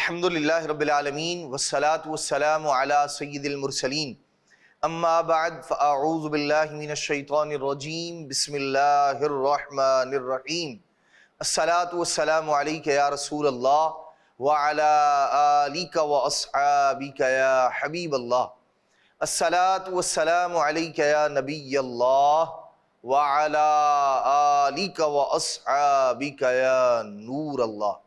الحمدللہ رب العالمین والصلاة والسلام علی سید المرسلین اما بعد فاعوذ باللہ من الشیطان الرجیم بسم اللہ الرحمن الرحیم الصلاة والسلام علیک یا رسول اللہ وعلی آلک واصحابک یا حبیب اللہ الصلاة والسلام علیک یا نبی اللہ وعلی آلک واصحابک یا نور اللہ۔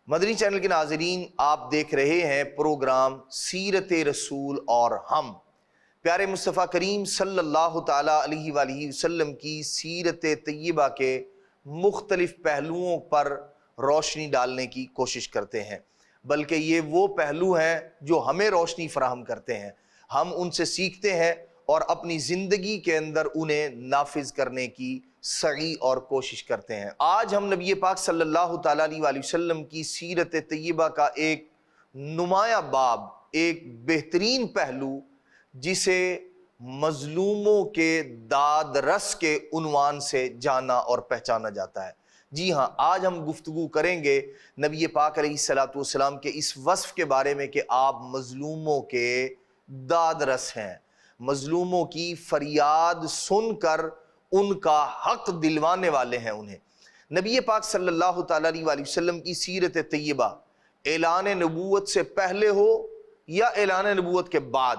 مدنی چینل کے ناظرین، آپ دیکھ رہے ہیں پروگرام سیرت رسول اور ہم پیارے مصطفیٰ کریم صلی اللہ تعالیٰ علیہ وآلہ وسلم کی سیرت طیبہ کے مختلف پہلوؤں پر روشنی ڈالنے کی کوشش کرتے ہیں، بلکہ یہ وہ پہلو ہیں جو ہمیں روشنی فراہم کرتے ہیں، ہم ان سے سیکھتے ہیں اور اپنی زندگی کے اندر انہیں نافذ کرنے کی سعی اور کوشش کرتے ہیں۔ آج ہم نبی پاک صلی اللہ تعالیٰ علیہ وآلہ وسلم کی سیرت طیبہ کا ایک نمایاں باب، ایک بہترین پہلو جسے مظلوموں کے داد رس کے عنوان سے جانا اور پہچانا جاتا ہے۔ جی ہاں، آج ہم گفتگو کریں گے نبی پاک علیہ السلام کے اس وصف کے بارے میں کہ آپ مظلوموں کے داد رس ہیں، مظلوموں کی فریاد سن کر ان کا حق دلوانے والے ہیں انہیں۔ نبی پاک صلی اللہ تعالیٰ علیہ وآلہ وسلم کی سیرت طیبہ اعلان نبوت سے پہلے ہو یا اعلان نبوت کے بعد،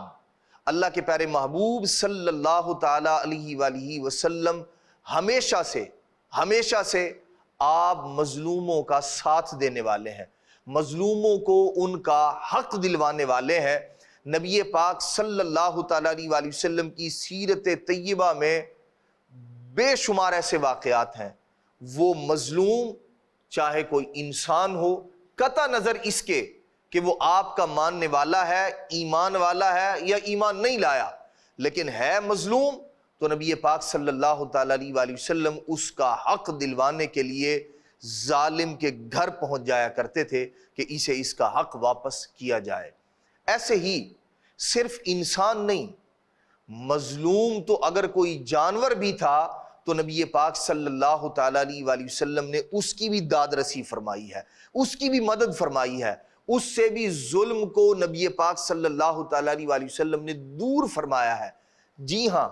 اللہ کے پیارے محبوب صلی اللہ تعالیٰ علیہ وآلہ وسلم ہمیشہ سے آپ مظلوموں کا ساتھ دینے والے ہیں، مظلوموں کو ان کا حق دلوانے والے ہیں۔ نبی پاک صلی اللہ تعالیٰ علیہ وآلہ وسلم کی سیرت طیبہ میں بے شمار ایسے واقعات ہیں، وہ مظلوم چاہے کوئی انسان ہو، قطع نظر اس کے کہ وہ آپ کا ماننے والا ہے، ایمان والا ہے یا ایمان نہیں لایا، لیکن ہے مظلوم، تو نبی پاک صلی اللہ تعالیٰ علیہ وآلہ وسلم اس کا حق دلوانے کے لیے ظالم کے گھر پہنچ جایا کرتے تھے کہ اسے اس کا حق واپس کیا جائے۔ ایسے ہی صرف انسان نہیں، مظلوم تو اگر کوئی جانور بھی تھا تو نبی پاک صلی اللہ تعالیٰ علیہ وآلہ وسلم نے اس کی بھی داد رسی فرمائی ہے، اس کی بھی مدد فرمائی ہے، اس سے بھی ظلم کو نبی پاک صلی اللہ تعالیٰ علیہ وآلہ وسلم نے دور فرمایا ہے۔ جی ہاں،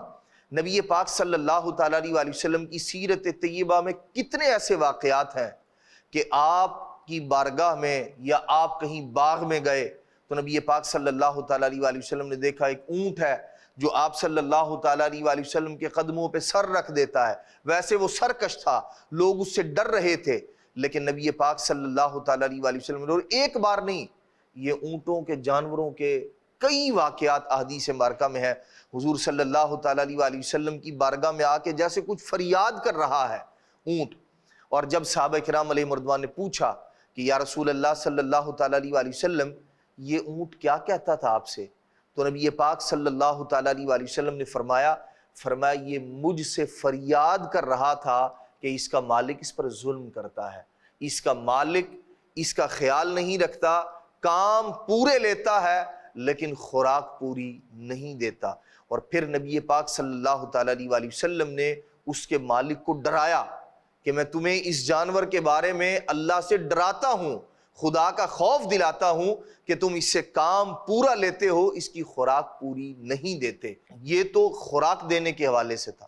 نبی پاک صلی اللہ تعالیٰ علیہ وآلہ وسلم کی سیرت طیبہ میں کتنے ایسے واقعات ہیں کہ آپ کی بارگاہ میں یا آپ کہیں باغ میں گئے تو نبی پاک صلی اللہ تعالیٰ علیہ وآلہ وسلم نے دیکھا ایک اونٹ ہے جو آپ صلی اللہ تعالیٰ علیہ وآلہ وسلم کے قدموں پہ سر رکھ دیتا ہے۔ ویسے وہ سرکش تھا، لوگ اس سے ڈر رہے تھے، لیکن نبی پاک صلی اللہ تعالیٰ علیہ وآلہ وسلم نے، اور ایک بار نہیں، یہ اونٹوں کے جانوروں کے کئی واقعات احادیث مبارکہ میں ہے۔ حضور صلی اللہ تعالیٰ علیہ وآلہ وسلم کی بارگاہ میں آ کے جیسے کچھ فریاد کر رہا ہے اونٹ، اور جب صحابہ کرام علیہ مردوان نے پوچھا کہ یا رسول اللہ صلی اللہ تعالیٰ علیہ وآلہ وسلم، یہ اونٹ کیا کہتا تھا آپ سے؟ تو نبی پاک صلی اللہ تعالیٰ علیہ وآلہ وسلم نے فرمایا یہ مجھ سے فریاد کر رہا تھا کہ اس کا مالک اس پر ظلم کرتا ہے، اس کا مالک اس کا خیال نہیں رکھتا، کام پورے لیتا ہے لیکن خوراک پوری نہیں دیتا۔ اور پھر نبی پاک صلی اللہ تعالیٰ علیہ وآلہ وسلم نے اس کے مالک کو ڈرایا کہ میں تمہیں اس جانور کے بارے میں اللہ سے ڈراتا ہوں، خدا کا خوف دلاتا ہوں کہ تم اس سے کام پورا لیتے ہو، اس کی خوراک پوری نہیں دیتے۔ یہ تو خوراک دینے کے حوالے سے تھا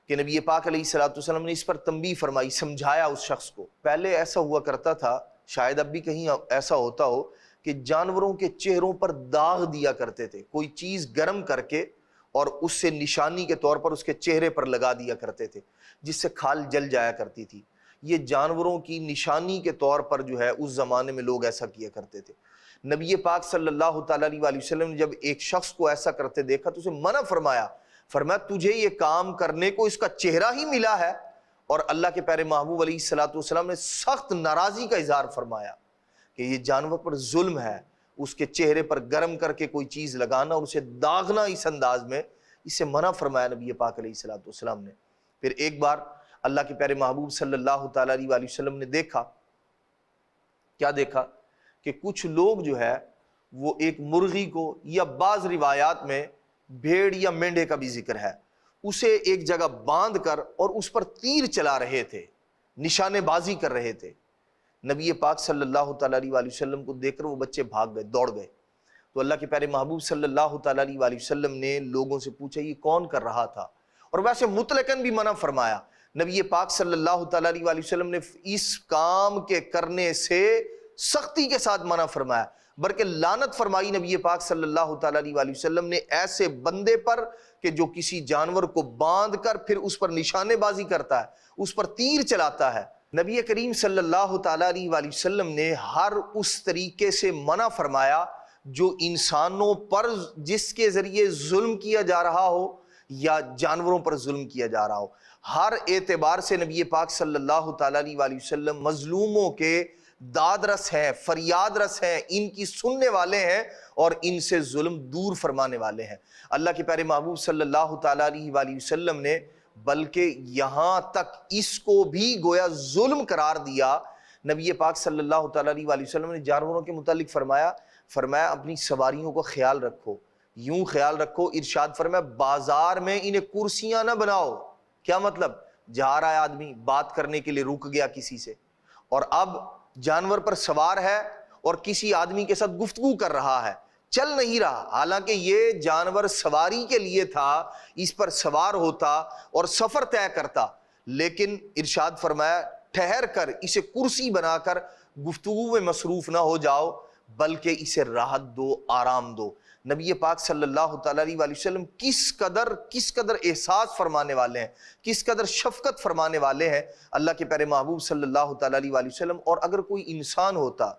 کہ نبی پاک علیہ السلام نے اس پر تنبیہ فرمائی، سمجھایا اس شخص کو۔ پہلے ایسا ہوا کرتا تھا، شاید اب بھی کہیں ایسا ہوتا ہو، کہ جانوروں کے چہروں پر داغ دیا کرتے تھے، کوئی چیز گرم کر کے اور اس سے نشانی کے طور پر اس کے چہرے پر لگا دیا کرتے تھے، جس سے کھال جل جایا کرتی تھی۔ یہ جانوروں کی نشانی کے طور پر جو ہے اس زمانے میں لوگ ایسا کیا کرتے تھے۔ نبی پاک صلی اللہ تعالیٰ علیہ وآلہ وسلم نے جب ایک شخص کو ایسا کرتے دیکھا تو اسے منع فرمایا تجھے یہ کام کرنے کو اس کا چہرہ ہی ملا ہے، اور اللہ کے پیارے محبوب علیہ السلام نے سخت ناراضی کا اظہار فرمایا کہ یہ جانور پر ظلم ہے، اس کے چہرے پر گرم کر کے کوئی چیز لگانا اور اسے داغنا اس انداز میں، اسے منع فرمایا نبی پاک علیہ السلام نے۔ پھر ایک بار اللہ کے پیارے محبوب صلی اللہ تعالیٰ علیہ وآلہ وسلم نے دیکھا، کیا دیکھا کہ کچھ لوگ جو ہے وہ ایک مرغی کو، یا بعض روایات میں بھیڑ یا مینڈے کا بھی ذکر ہے، اسے ایک جگہ باندھ کر اور اس پر تیر چلا رہے تھے، نشانے بازی کر رہے تھے۔ نبی پاک صلی اللہ تعالیٰ علیہ وآلہ وسلم کو دیکھ کر وہ بچے بھاگ گئے، دوڑ گئے۔ تو اللہ کے پیارے محبوب صلی اللہ تعالیٰ علیہ وآلہ وسلم نے لوگوں سے پوچھا یہ کون کر رہا تھا، اور ویسے مطلقاً بھی منع فرمایا۔ نبی پاک صلی اللہ تعالیٰ علیہ وآلہ وسلم نے اس کام کے کرنے سے سختی کے ساتھ منع فرمایا، بلکہ لعنت فرمائی نبی پاک صلی اللہ تعالیٰ علیہ وآلہ وسلم نے ایسے بندے پر کہ جو کسی جانور کو باندھ کر پھر اس پر نشانے بازی کرتا ہے، اس پر تیر چلاتا ہے۔ نبی کریم صلی اللہ تعالیٰ علیہ وآلہ وسلم نے ہر اس طریقے سے منع فرمایا جو انسانوں پر جس کے ذریعے ظلم کیا جا رہا ہو یا جانوروں پر ظلم کیا جا رہا ہو۔ ہر اعتبار سے نبی پاک صلی اللہ تعالیٰ علیہ وآلہ وسلم مظلوموں کے داد رس ہیں، فریاد رس ہیں، ان کی سننے والے ہیں اور ان سے ظلم دور فرمانے والے ہیں۔ اللہ کے پیارے محبوب صلی اللہ تعالیٰ علیہ وآلہ وسلم نے بلکہ یہاں تک اس کو بھی گویا ظلم قرار دیا۔ نبی پاک صلی اللہ تعالیٰ علیہ وآلہ وسلم نے جانوروں کے متعلق فرمایا اپنی سواریوں کو خیال رکھو، یوں خیال رکھو، ارشاد فرمایا بازار میں انہیں کرسیاں نہ بناؤ۔ کیا مطلب؟ جا رہا ہے آدمی، بات کرنے کے لیے رک گیا کسی سے، اور اب جانور پر سوار ہے اور کسی آدمی کے ساتھ گفتگو کر رہا ہے، چل نہیں رہا، حالانکہ یہ جانور سواری کے لیے تھا، اس پر سوار ہوتا اور سفر طے کرتا، لیکن ارشاد فرمایا ٹھہر کر اسے کرسی بنا کر گفتگو میں مصروف نہ ہو جاؤ، بلکہ اسے راحت دو، آرام دو۔ نبی پاک صلی اللہ تعالیٰ علیہ وآلہ وسلم کس قدر احساس فرمانے والے ہیں، کس قدر شفقت فرمانے والے ہیں اللہ کے پیارے محبوب صلی اللہ تعالیٰ علیہ وآلہ وسلم۔ اور اگر کوئی انسان ہوتا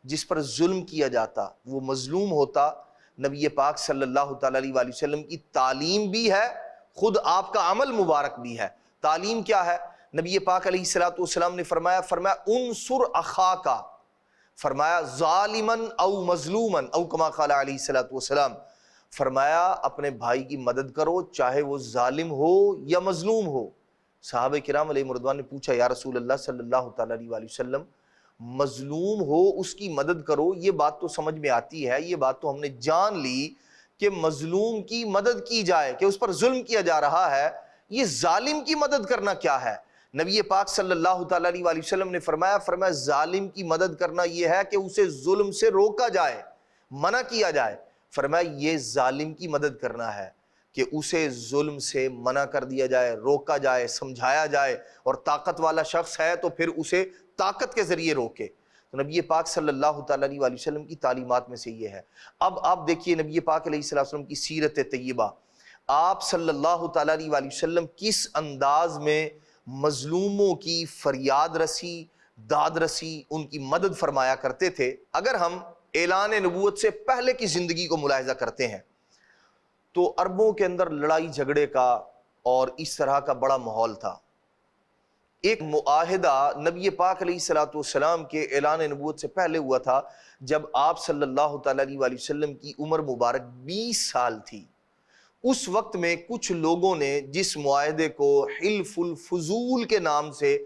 جس پر ظلم کیا جاتا، وہ مظلوم ہوتا، نبی پاک صلی اللہ تعالیٰ علیہ وآلہ وسلم کی تعلیم بھی ہے، خود آپ کا عمل مبارک بھی ہے۔ تعلیم کیا ہے؟ نبی پاک علیہ السلام نے فرمایا انصر اخاکا، فرمایا ظالمن او مظلومن او کما قال علیہ السلام، فرمایا اپنے بھائی کی مدد کرو چاہے وہ ظالم ہو یا مظلوم ہو۔ صحابہ کرام علیہ مردوان نے پوچھا یا رسول اللہ صلی اللہ تعالیٰ علیہ وآلہ وسلم، مظلوم ہو اس کی مدد کرو، یہ بات تو سمجھ میں آتی ہے، یہ بات تو ہم نے جان لی کہ مظلوم کی مدد کی جائے، کہ اس پر ظلم کیا جا رہا ہے، یہ ظالم کی مدد کرنا کیا ہے؟ نبی پاک صلی اللہ تعالیٰ علیہ وآلہ وسلم نے فرمایا ظالم کی مدد کرنا یہ ہے کہ اسے ظلم سے روکا جائے، منع کیا جائے۔ فرمایا یہ ظالم کی مدد کرنا ہے کہ اسے ظلم سے منع کر دیا جائے، روکا جائے، سمجھایا جائے، اور طاقت والا شخص ہے تو پھر اسے طاقت کے ذریعے روکے۔ تو نبی پاک صلی اللہ تعالیٰ علیہ وآلہ وسلم کی تعلیمات میں سے یہ ہے۔ اب آپ دیکھیے نبی پاک علیہ السلام کی سیرت طیبہ، آپ صلی اللہ تعالیٰ علیہ وآلہ وسلم کس انداز میں مظلوموں کی فریاد رسی، داد رسی، ان کی مدد فرمایا کرتے تھے۔ اگر ہم اعلان نبوت سے پہلے کی زندگی کو ملاحظہ کرتے ہیں تو عربوں کے اندر لڑائی جھگڑے کا اور اس طرح کا بڑا ماحول تھا۔ ایک معاہدہ نبی پاک علیہ السلام کے اعلان نبوت سے پہلے ہوا تھا، جب آپ صلی اللہ تعالیٰ علیہ وآلہ وسلم کی عمر مبارک 20 سال تھی۔ اس وقت میں کچھ لوگوں نے جس معاہدے کو حلف الفضول کے نام سے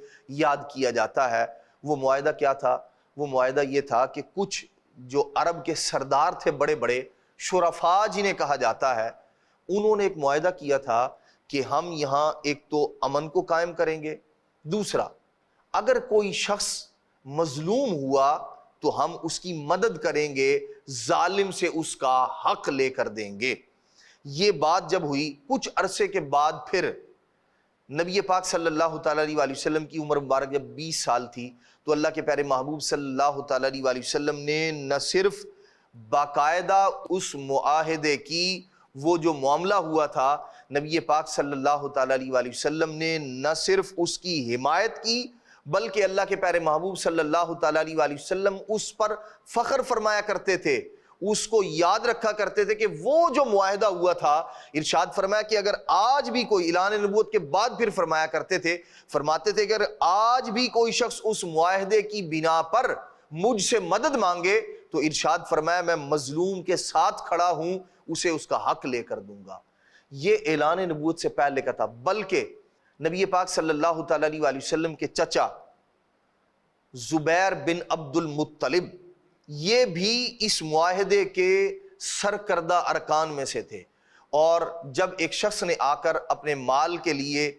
یاد کیا جاتا ہے، وہ معاہدہ کیا تھا؟ وہ معاہدہ یہ تھا کہ کچھ جو عرب کے سردار تھے، بڑے بڑے شرفاء جنہیں کہا جاتا ہے، انہوں نے ایک معاہدہ کیا تھا کہ ہم یہاں ایک تو امن کو قائم کریں گے، دوسرا اگر کوئی شخص مظلوم ہوا تو ہم اس کی مدد کریں گے، ظالم سے اس کا حق لے کر دیں گے۔ یہ بات جب ہوئی، کچھ عرصے کے بعد پھر نبی پاک صلی اللہ تعالیٰ علیہ وآلہ وسلم کی عمر مبارک جب 20 سال تھی تو اللہ کے پیارے محبوب صلی اللہ تعالیٰ علیہ وآلہ وسلم نے نہ صرف باقاعدہ اس معاہدے کی وہ جو معاملہ ہوا تھا، نبی پاک صلی اللہ تعالیٰ علیہ وآلہ وسلم نے نہ صرف اس کی حمایت کی، بلکہ اللہ کے پیارے محبوب صلی اللہ تعالیٰ علیہ وآلہ وسلم اس پر فخر فرمایا کرتے تھے، اس کو یاد رکھا کرتے تھے کہ وہ جو معاہدہ ہوا تھا، ارشاد فرمایا کہ اگر آج بھی کوئی اعلان نبوت کے بعد پھر فرمایا کرتے تھے، فرماتے تھے کہ اگر آج بھی کوئی شخص اس معاہدے کی بنا پر مجھ سے مدد مانگے تو ارشاد فرمایا میں مظلوم کے ساتھ کھڑا ہوں، اسے اس کا حق لے کر دوں گا۔ یہ اعلان نبوت سے پہلے کا تھا، بلکہ نبی پاک صلی اللہ تعالیٰ علیہ وآلہ وسلم کے چچا زبیر بن عبد المطلب یہ بھی اس معاہدے کے سرکردہ ارکان میں سے تھے، اور جب ایک شخص نے آ کر اپنے مال کے لیے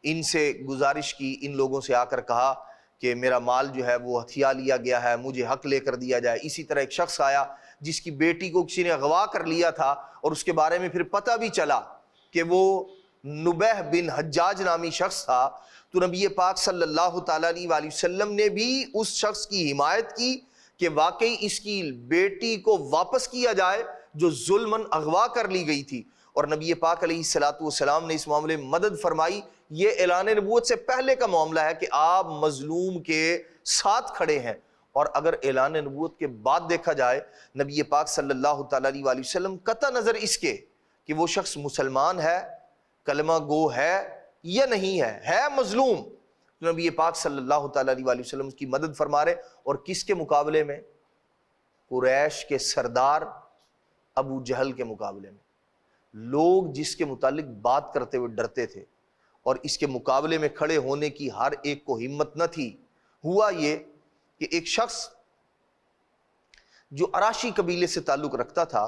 ان سے گزارش کی، ان لوگوں سے آ کر کہا کہ میرا مال جو ہے وہ ہتھیا لیا گیا ہے، مجھے حق لے کر دیا جائے۔ اسی طرح ایک شخص آیا جس کی بیٹی کو کسی نے اغوا کر لیا تھا، اور اس کے بارے میں پھر پتہ بھی چلا کہ وہ نبیہ بن حجاج نامی شخص تھا، تو نبی پاک صلی اللہ تعالیٰ علیہ وآلہ وسلم نے بھی اس شخص کی حمایت کی کہ واقعی اس کی بیٹی کو واپس کیا جائے جو ظلماً اغوا کر لی گئی تھی، اور نبی پاک علیہ السلام نے اس معاملے میں مدد فرمائی۔ یہ اعلان نبوت سے پہلے کا معاملہ ہے کہ آپ مظلوم کے ساتھ کھڑے ہیں، اور اگر اعلان نبوت کے بعد دیکھا جائے نبی پاک صلی اللہ تعالیٰ علیہ وآلہ وسلم قطع نظر اس کے کہ وہ شخص مسلمان ہے، کلمہ گو ہے یا نہیں ہے مظلوم، تو نبی پاک صلی اللہ تعالیٰ علیہ وآلہ وسلم اس کی مدد فرما رہے، اور کس کے مقابلے میں؟ قریش کے سردار ابو جہل کے مقابلے میں۔ لوگ جس کے متعلق بات کرتے ہوئے ڈرتے تھے اور اس کے مقابلے میں کھڑے ہونے کی ہر ایک کو ہمت نہ تھی۔ ہوا یہ کہ ایک شخص جو عراشی قبیلے سے تعلق رکھتا تھا،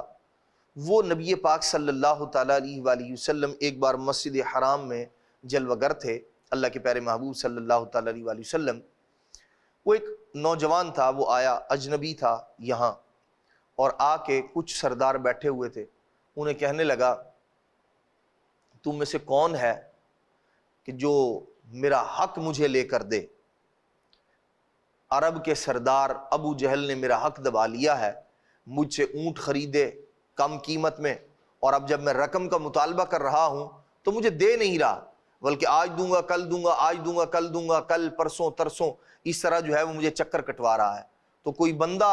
وہ نبی پاک صلی اللہ تعالیٰ علیہ وآلہ وسلم ایک بار مسجد حرام میں جلوہ گر تھے، اللہ کے پیارے محبوب صلی اللہ تعالیٰ علیہ وآلہ وسلم، وہ ایک نوجوان تھا، وہ آیا، اجنبی تھا یہاں، اور آ کے کچھ سردار بیٹھے ہوئے تھے، انہیں کہنے لگا تم میں سے کون ہے کہ جو میرا حق مجھے لے کر دے؟ عرب کے سردار ابو جہل نے میرا حق دبا لیا ہے، مجھ سے اونٹ خریدے کم قیمت میں، اور اب جب میں رقم کا مطالبہ کر رہا ہوں تو مجھے دے نہیں رہا، بلکہ آج دوں گا کل دوں گا، آج دوں گا کل دوں گا، کل پرسوں ترسوں، اس طرح جو ہے وہ مجھے چکر کٹوا رہا ہے۔ تو کوئی بندہ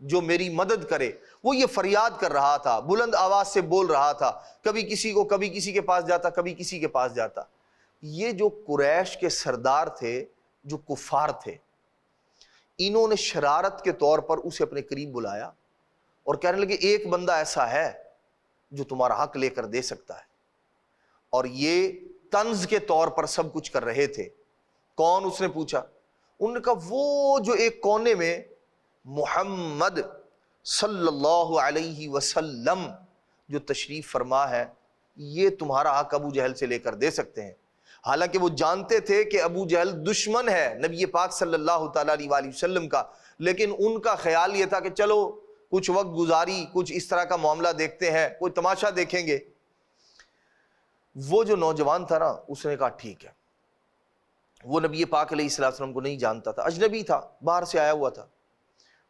جو میری مدد کرے۔ وہ یہ فریاد کر رہا تھا، بلند آواز سے بول رہا تھا، کبھی کسی کے پاس جاتا، کبھی کسی کے پاس جاتا۔ یہ جو قریش کے سردار تھے، جو کفار تھے، انہوں نے شرارت کے طور پر اسے اپنے قریب بلایا اور کہنے لگے ایک بندہ ایسا ہے جو تمہارا حق لے کر دے سکتا ہے، اور یہ طنز کے طور پر سب کچھ کر رہے تھے۔ کون؟ اس نے پوچھا۔ انہوں نے کہا وہ جو ایک کونے میں محمد صلی اللہ علیہ وسلم جو تشریف فرما ہے، یہ تمہارا حق ابو جہل سے لے کر دے سکتے ہیں۔ حالانکہ وہ جانتے تھے کہ ابو جہل دشمن ہے نبی پاک صلی اللہ تعالیٰ علیہ وآلہ وسلم کا، لیکن ان کا خیال یہ تھا کہ چلو کچھ وقت گزاری، کچھ اس طرح کا معاملہ دیکھتے ہیں، کوئی تماشا دیکھیں گے۔ وہ جو نوجوان تھا نا، اس نے کہا ٹھیک ہے۔ وہ نبی پاک علیہ السلام کو نہیں جانتا تھا، اجنبی تھا، باہر سے آیا ہوا تھا۔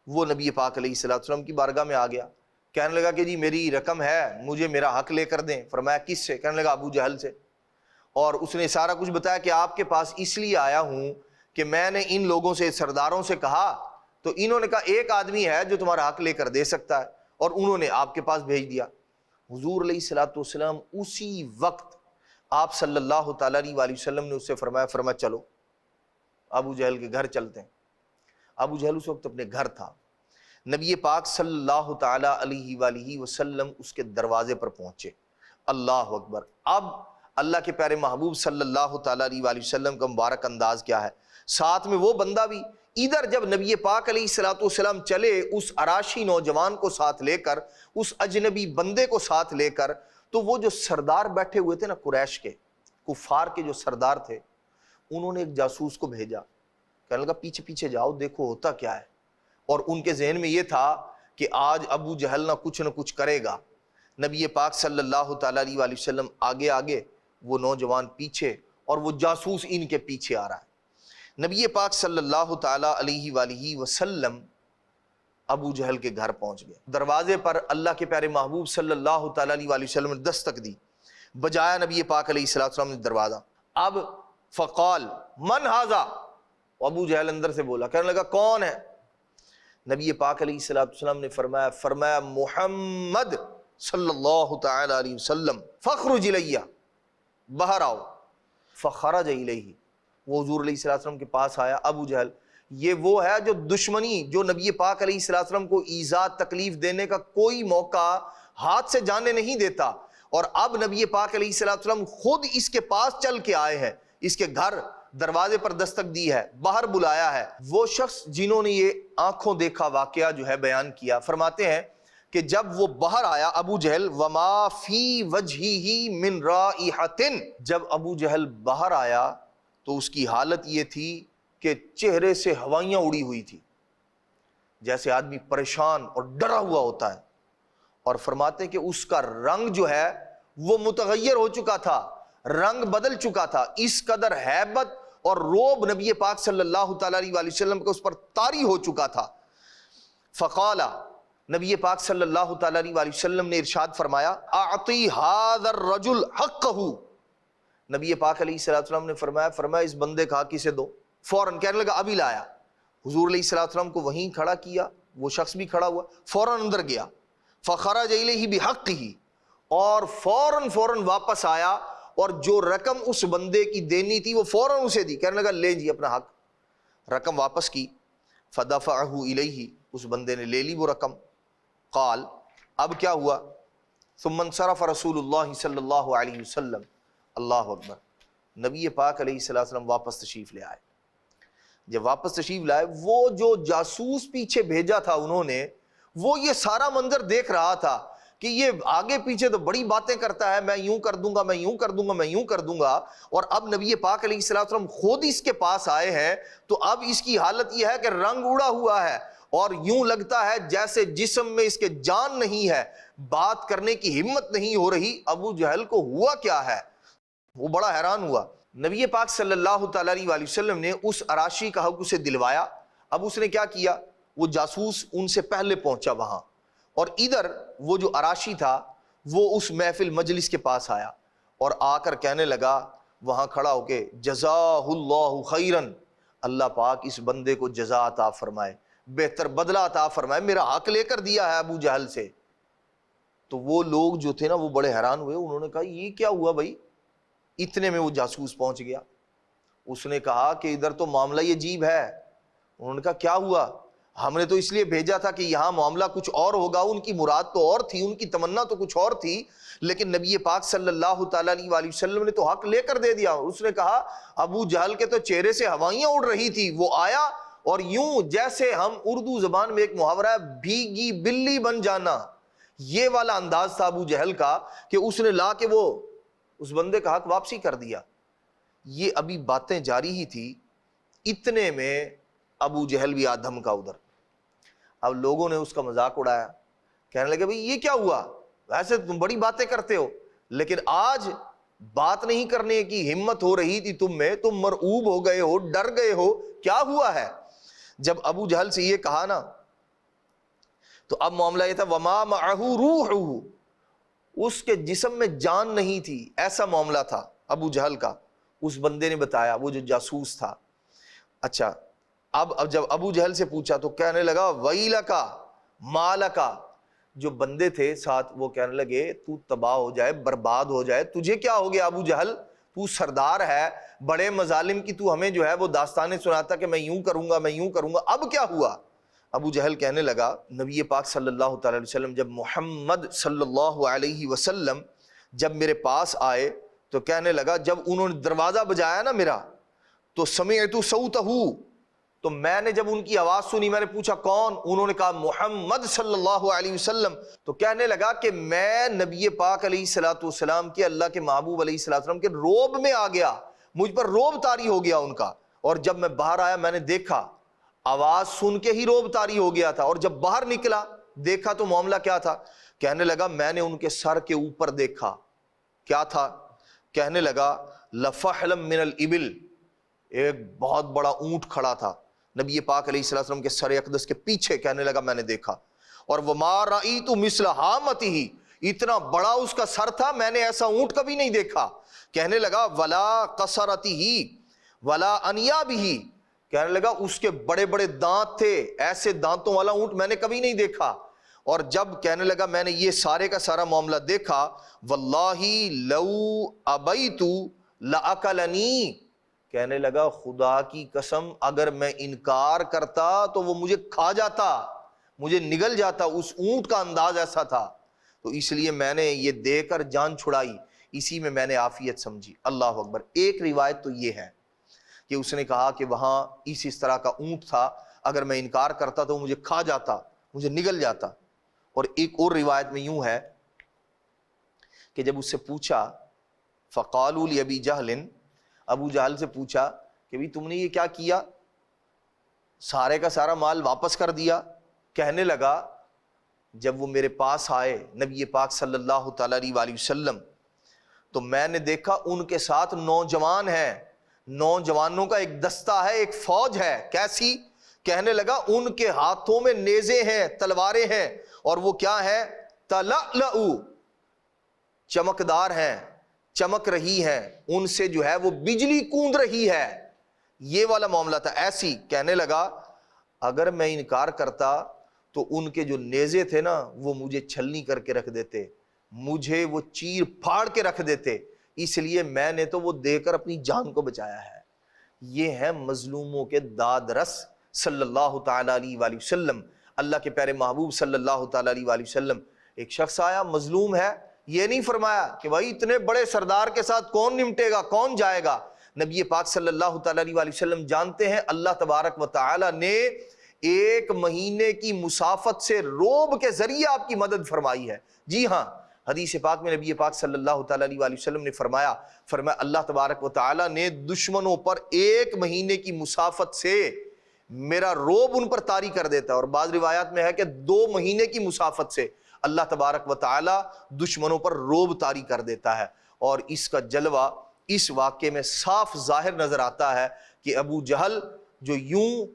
وہ نبی پاک علیہ السلام کی بارگاہ میں آ گیا، کہنے لگا کہ جی میری رقم ہے، مجھے میرا حق لے کر دیں۔ فرمایا کس سے؟ کہنے لگا ابو جہل سے۔ اور اس نے سارا کچھ بتایا کہ آپ کے پاس اس لیے آیا ہوں کہ میں نے ان لوگوں سے، سرداروں سے کہا تو انہوں نے کہا ایک آدمی ہے جو تمہارا حق لے کر دے سکتا ہے، اور انہوں نے آپ کے پاس بھیج دیا۔ حضور علیہ السلام اسی وقت آپ صلی اللہ تعالیٰ علیہ وآلہ وسلم نے اس سے فرمایا چلو ابو جہل کے گھر چلتے ہیں۔ ابو جہل اس وقت اپنے گھر تھا۔ نبی پاک صلی اللہ تعالیٰ علیہ وآلہ وسلم اس کے دروازے پر پہنچے۔ اللہ اکبر! اب اللہ کے پیارے محبوب صلی اللہ تعالیٰ علیہ وآلہ وسلم کا مبارک انداز کیا ہے، ساتھ میں وہ بندہ بھی۔ ادھر جب نبی پاک علیہ السلام چلے اس عراشی نوجوان کو ساتھ لے کر، اس اجنبی بندے کو ساتھ لے کر، تو وہ جو سردار بیٹھے ہوئے تھے نا قریش کے، کفار کے جو سردار تھے، انہوں نے ایک جاسوس کو بھیجا، کہنے لگا پیچھے پیچھے جاؤ، دیکھو ہوتا کیا ہے۔ اور ان کے ذہن میں یہ تھا کہ آج ابو جہل نہ کچھ کرے گا۔ نبی پاک صلی اللہ تعالیٰ علیہ وآلہ وسلم آگے آگے، وہ نوجوان پیچھے، اور وہ جاسوس ان کے پیچھے آ رہا ہے۔ نبی پاک صلی اللہ تعالیٰ علیہ وآلہ وسلم ابو جہل کے گھر پہنچ گئے۔ دروازے پر اللہ کے پیارے محبوب صلی اللہ تعالیٰ علیہ وآلہ وسلم نے دستک دی، بجایا نبی پاک علیہ السلام نے دروازہ۔ اب فقال من ھذا، ابو جہل اندر سے بولا، کہنے لگا کون ہے؟ نبی پاک علیہ السلام نے فرمایا محمد صلی اللہ تعالیٰ علیہ وسلم، فخرج الیہ، باہر آؤ۔ فخرج الیہ، وہ حضور علیہ السلام کے پاس آیا۔ ابو جہل یہ وہ ہے جو دشمنی، جو نبی پاک علیہ السلام کو ایذا تکلیف دینے کا کوئی موقع ہاتھ سے جانے نہیں دیتا، اور اب نبی پاک علیہ السلام خود اس کے پاس چل کے آئے ہیں، اس کے گھر دروازے پر دستک دی ہے، باہر بلایا ہے۔ وہ شخص جنہوں نے یہ آنکھوں دیکھا واقعہ جو ہے بیان کیا، فرماتے ہیں کہ جب وہ باہر آیا ابو جہل، وما فی وجہہ من رائحۃ، جب ابو جہل باہر آیا تو اس کی حالت یہ تھی کہ چہرے سے ہوائیاں اڑی ہوئی تھی، جیسے آدمی پریشان اور ڈرا ہوا ہوتا ہے، اور فرماتے ہیں کہ اس کا رنگ جو ہے وہ متغیر ہو چکا تھا، رنگ بدل چکا تھا، اس قدر ہیبت اور روب نبی پاک صلی اللہ تعالی علیہ وسلم کا اس پر طاری ہو چکا تھا۔ فقال، نبی پاک صلی اللہ تعالی علیہ وسلم نے ارشاد فرمایا، اعطی ھذا الرجل حقہ، نبی پاک علیہ السلام نے فرمایا اس بندے کا حق اسے دو۔ فوراً کہنے لگا ابھی لایا، حضور علیہ السلام کو وہیں کھڑا کیا، وہ شخص بھی کھڑا ہوا، فوراً اندر گیا، فخرج الیہ بحقہ، اور فوراً واپس آیا، اور جو رقم اس بندے کی دینی تھی وہ فوراً اسے دی، کہنے لگا لے جی اپنا حق، رقم واپس کی۔ فدفعہ الیہ، اس بندے نے لے لی وہ رقم۔ قال، اب کیا ہوا؟ ثم انصرف رسول اللہ صلی اللہ علیہ وسلم، اللہ اکبر، نبی پاک علیہ السلام واپس تشریف لے آئے۔ جب واپس تشریف لائے، وہ جو جاسوس پیچھے بھیجا تھا انہوں نے، وہ یہ سارا منظر دیکھ رہا تھا کہ یہ آگے پیچھے تو بڑی باتیں کرتا ہے، میں یوں کر دوں گا، میں یوں کر دوں گا، میں یوں کر دوں گا، اور اب نبی پاک علیہ السلام خود اس کے پاس آئے ہیں، تو اب اس کی حالت یہ ہے کہ رنگ اڑا ہوا ہے، اور یوں لگتا ہے جیسے جسم میں اس کے جان نہیں ہے، بات کرنے کی ہمت نہیں ہو رہی۔ ابو جہل کو ہوا کیا ہے؟ وہ بڑا حیران ہوا۔ نبی پاک صلی اللہ تعالی علیہ وسلم نے اس عراشی کا حق اسے دلوایا۔ اب اس نے کیا کیا؟ وہ جاسوس ان سے پہلے پہنچا وہاں، اور ادھر وہ جو عراشی تھا وہ اس محفل مجلس کے پاس آیا، اور آ کر کہنے لگا وہاں کھڑا ہو کے، جزاہ اللہ خیرن، اللہ پاک اس بندے کو جزا عطا فرمائے، بہتر بدلہ عطا فرمائے، میرا حق لے کر دیا ہے ابو جہل سے۔ تو وہ لوگ جو تھے نا وہ بڑے حیران ہوئے، انہوں نے کہا یہ کیا ہوا بھائی؟ اتنے میں وہ جاسوس پہنچ گیا، اس نے کہا کہ ادھر تو معاملہ یہ عجیب ہے۔ انہوں نے کہا کیا ہوا؟ ہم نے تو اس لیے بھیجا تھا کہ یہاں معاملہ کچھ اور ہوگا، ان کی مراد تو اور تھی، ان کی تمنا تو کچھ اور تھی، لیکن نبی پاک صلی اللہ تعالی علیہ وآلہ وسلم نے تو حق لے کر دے دیا۔ اس نے کہا ابو جہل کے تو چہرے سے ہوائیاں اڑ رہی تھی، وہ آیا اور یوں جیسے ہم اردو زبان میں ایک محاورہ ہے بھیگی بلی بن جانا، یہ والا انداز تھا ابو جہل کا، کہ اس نے لا کے وہ اس بندے کا حق واپسی کر دیا۔ یہ ابھی باتیں جاری ہی تھی، اتنے میں ابو جہل بھی آدھم کا ادھر۔ اب لوگوں نے اس کا مذاق اڑایا، کہنے لگے بھئی یہ کیا ہوا؟ ویسے تم بڑی باتیں کرتے ہو، لیکن آج بات نہیں کرنے کی ہمت ہو رہی تھی تم میں، تم مرعوب ہو گئے ہو، ڈر گئے ہو، کیا ہوا ہے؟ جب ابو جہل سے یہ کہا نا، تو اب معاملہ یہ تھا وما معہ روح، اس کے جسم میں جان نہیں تھی، ایسا معاملہ تھا ابو جہل کا۔ اس بندے نے بتایا، وہ جو جاسوس تھا۔ اچھا، اب جب ابو جہل سے پوچھا تو کہنے لگا ویلکا مالکا، جو بندے تھے ساتھ وہ کہنے لگے تو تباہ ہو جائے، برباد ہو جائے، تجھے کیا ہو گیا ابو جہل؟ تو سردار ہے، بڑے مظالم کی تو ہمیں جو ہے وہ داستانیں سناتا کہ میں یوں کروں گا، میں یوں کروں گا، اب کیا ہوا؟ ابو جہل کہنے لگا نبی پاک صلی اللہ تعالی علیہ وسلم، جب محمد صلی اللہ علیہ وسلم جب میرے پاس آئے تو کہنے لگا، جب انہوں نے دروازہ بجایا نا میرا، تو سمعت صوتہ، تو میں نے جب ان کی آواز سنی، میں نے پوچھا کون؟ انہوں نے کہا محمد صلی اللہ علیہ وسلم۔ تو کہنے لگا کہ میں نبی پاک علیہ السلام کے، اللہ کے محبوب علیہ السلام کے روب میں آ گیا، مجھ پر روب طاری ہو گیا ان کا، اور جب میں باہر آیا میں نے دیکھا، آواز سن کے ہی روب طاری ہو گیا تھا، اور جب باہر نکلا دیکھا تو معاملہ کیا تھا؟ کہنے لگا میں نے ان کے سر کے اوپر دیکھا، کیا تھا؟ کہنے لگا لفحلا من الابل، ایک بہت بڑا اونٹ کھڑا تھا نبی پاک علیہ السلام کے سر اقدس کے پیچھے، کہنے لگا میں نے دیکھا، اور وما رأیت مثل حامتہ، اتنا بڑا اس کا سر تھا، میں نے ایسا اونٹ کبھی نہیں دیکھا۔ کہنے لگا ولا قصرتہ ولا انیابہ، کہنے لگا اس کے بڑے بڑے دانت تھے، ایسے دانتوں والا اونٹ میں نے کبھی نہیں دیکھا۔ اور جب کہنے لگا میں نے یہ سارے کا سارا معاملہ دیکھا، واللہ لو ابیت لاکلنی، کہنے لگا خدا کی قسم اگر میں انکار کرتا تو وہ مجھے کھا جاتا، مجھے نگل جاتا، اس اونٹ کا انداز ایسا تھا، تو اس لیے میں نے یہ دے کر جان چھڑائی، اسی میں میں نے عافیت سمجھی۔ اللہ اکبر۔ ایک روایت تو یہ ہے کہ اس نے کہا کہ وہاں اس طرح کا اونٹ تھا، اگر میں انکار کرتا تو مجھے کھا جاتا، مجھے نگل جاتا۔ اور ایک اور روایت میں یوں ہے کہ جب اس سے پوچھا فقالوا لابی جہل، ابو جہل سے پوچھا کہ بھی تم نے یہ کیا کیا؟ سارے کا سارا مال واپس کر دیا. کہنے لگا جب وہ میرے پاس آئے نبی پاک صلی اللہ تعالیٰ علیہ وسلم تو میں نے دیکھا ان کے ساتھ نوجوان ہیں, نوجوانوں کا ایک دستہ ہے, ایک فوج ہے. کیسی؟ کہنے لگا ان کے ہاتھوں میں نیزے ہیں, تلواریں ہیں, اور وہ کیا ہیں؟ تلألؤ, چمکدار ہیں, چمک رہی ہیں, ان سے جو ہے وہ بجلی کوند رہی ہے. یہ والا معاملہ تھا. ایسی کہنے لگا اگر میں انکار کرتا تو ان کے جو نیزے تھے نا وہ مجھے چھلنی کر کے رکھ دیتے, مجھے وہ چیر پھاڑ کے رکھ دیتے, اس لیے میں نے تو وہ دے کر اپنی جان کو بچایا ہے. یہ ہے مظلوموں کے داد رس صلی اللہ تعالیٰ علیہ وآلہ وسلم. اللہ کے پیارے محبوب صلی اللہ تعالیٰ علیہ وآلہ وسلم, ایک شخص آیا مظلوم ہے, یہ نہیں فرمایا کہ بھائی اتنے بڑے سردار کے ساتھ کون نمٹے گا, کون جائے گا. نبی پاک صلی اللہ تعالیٰ علیہ وآلہ وسلم جانتے ہیں اللہ تبارک و تعالیٰ نے ایک مہینے کی مسافت سے روب کے ذریعے آپ کی مدد فرمائی ہے. جی ہاں, حدیث پاک میں نبی پاک صلی اللہ تعالیٰ علیہ وآلہ وسلم نے فرمایا اللہ تبارک و تعالیٰ نے دشمنوں پر ایک مہینے کی مسافت سے میرا روب ان پر طاری کر دیتا ہے, اور بعض روایات میں ہے کہ 2 مہینے کی مسافت سے اللہ تبارک و تعالیٰ دشمنوں پر روب طاری کر دیتا ہے. اور اس کا جلوہ اس واقعے میں صاف ظاہر نظر آتا ہے کہ ابو جہل جو یوں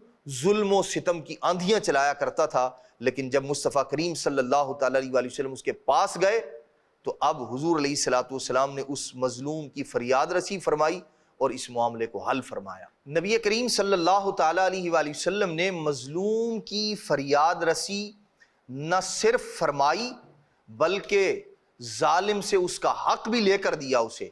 ظلم و ستم کی آندھیاں چلایا کرتا تھا, لیکن جب مصطفیٰ کریم صلی اللہ تعالیٰ علیہ وآلہ وسلم اس کے پاس گئے تو اب حضور علیہ السلام نے اس مظلوم کی فریاد رسی فرمائی اور اس معاملے کو حل فرمایا. نبی کریم صلی اللہ تعالیٰ علیہ وآلہ وسلم نے مظلوم کی فریاد رسی نہ صرف فرمائی بلکہ ظالم سے اس کا حق بھی لے کر دیا اسے,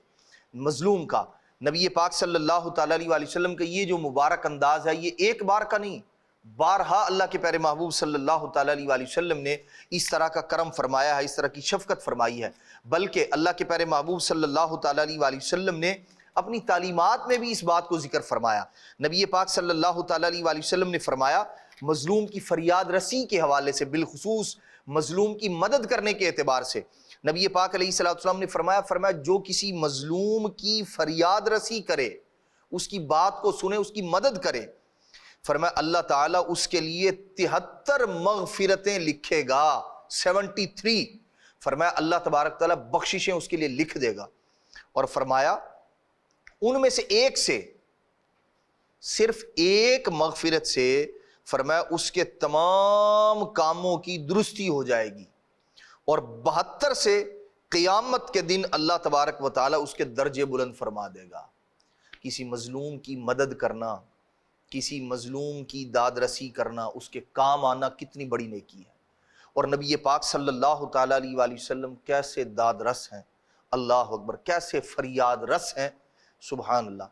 مظلوم کا. نبی پاک صلی اللہ تعالیٰ علیہ وآلہ وسلم کا یہ جو مبارک انداز ہے یہ ایک بار کا نہیں, بارہا اللہ کے پیارے محبوب صلی اللہ تعالیٰ علیہ وآلہ وسلم نے اس طرح کا کرم فرمایا ہے, اس طرح کی شفقت فرمائی ہے. بلکہ اللہ کے پیارے محبوب صلی اللہ تعالیٰ علیہ وآلہ وسلم نے اپنی تعلیمات میں بھی اس بات کو ذکر فرمایا. نبی پاک صلی اللہ تعالیٰ علیہ وآلہ وسلم نے فرمایا مظلوم کی فریاد رسی کے حوالے سے, بالخصوص مظلوم کی مدد کرنے کے اعتبار سے, نبی پاک علیہ السلام نے فرمایا جو کسی مظلوم کی فریاد رسی کرے, اس کی بات کو سنے, اس کی مدد کرے, فرمایا اللہ تعالیٰ اس کے لیے 73 مغفرتیں لکھے گا, 73. فرمایا اللہ تبارک تعالیٰ بخششیں اس کے لیے لکھ دے گا. اور فرمایا ان میں سے ایک سے, صرف ایک مغفرت سے فرمایا اس کے تمام کاموں کی درستی ہو جائے گی, اور 72 سے قیامت کے دن اللہ تبارک و تعالیٰ اس کے درجے بلند فرما دے گا. کسی مظلوم کی مدد کرنا, کسی مظلوم کی داد رسی کرنا, اس کے کام آنا کتنی بڑی نیکی ہے. اور نبی پاک صلی اللہ تعالیٰ علیہ وآلہ وسلم کیسے داد رس ہیں, اللہ اکبر, کیسے فریاد رس ہیں, سبحان اللہ.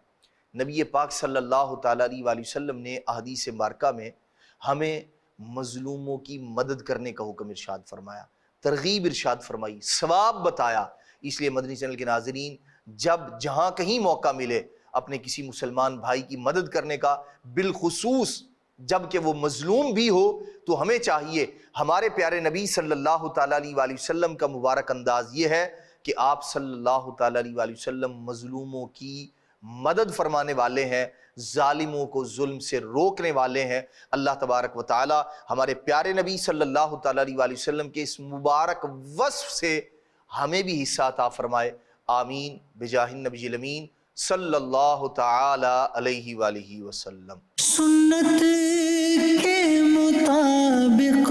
نبی پاک صلی اللہ تعالیٰ علیہ وآلہ وسلم نے احادیث مبارکہ میں ہمیں مظلوموں کی مدد کرنے کا حکم ارشاد فرمایا, ترغیب ارشاد فرمائی, ثواب بتایا. اس لیے مدنی چینل کے ناظرین جب جہاں کہیں موقع ملے اپنے کسی مسلمان بھائی کی مدد کرنے کا, بالخصوص جب کہ وہ مظلوم بھی ہو, تو ہمیں چاہیے, ہمارے پیارے نبی صلی اللہ تعالیٰ علیہ وآلہ وسلم کا مبارک انداز یہ ہے کہ آپ صلی اللہ تعالیٰ علیہ وآلہ وسلم مظلوموں کی مدد فرمانے والے ہیں, ظالموں کو ظلم سے روکنے والے ہیں. اللہ تبارک و تعالی ہمارے پیارے نبی صلی اللہ تعالیٰ علیہ وآلہ وسلم کے اس مبارک وصف سے ہمیں بھی حصہ عطا فرمائے, آمین بجاہ النبی الامین صلی اللہ تعالی علیہ وآلہ وسلم. سنت کے مطابق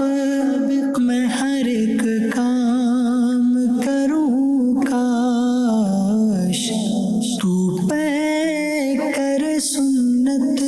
میں ہر ایک کام کروں, کاش تو پے کر سنت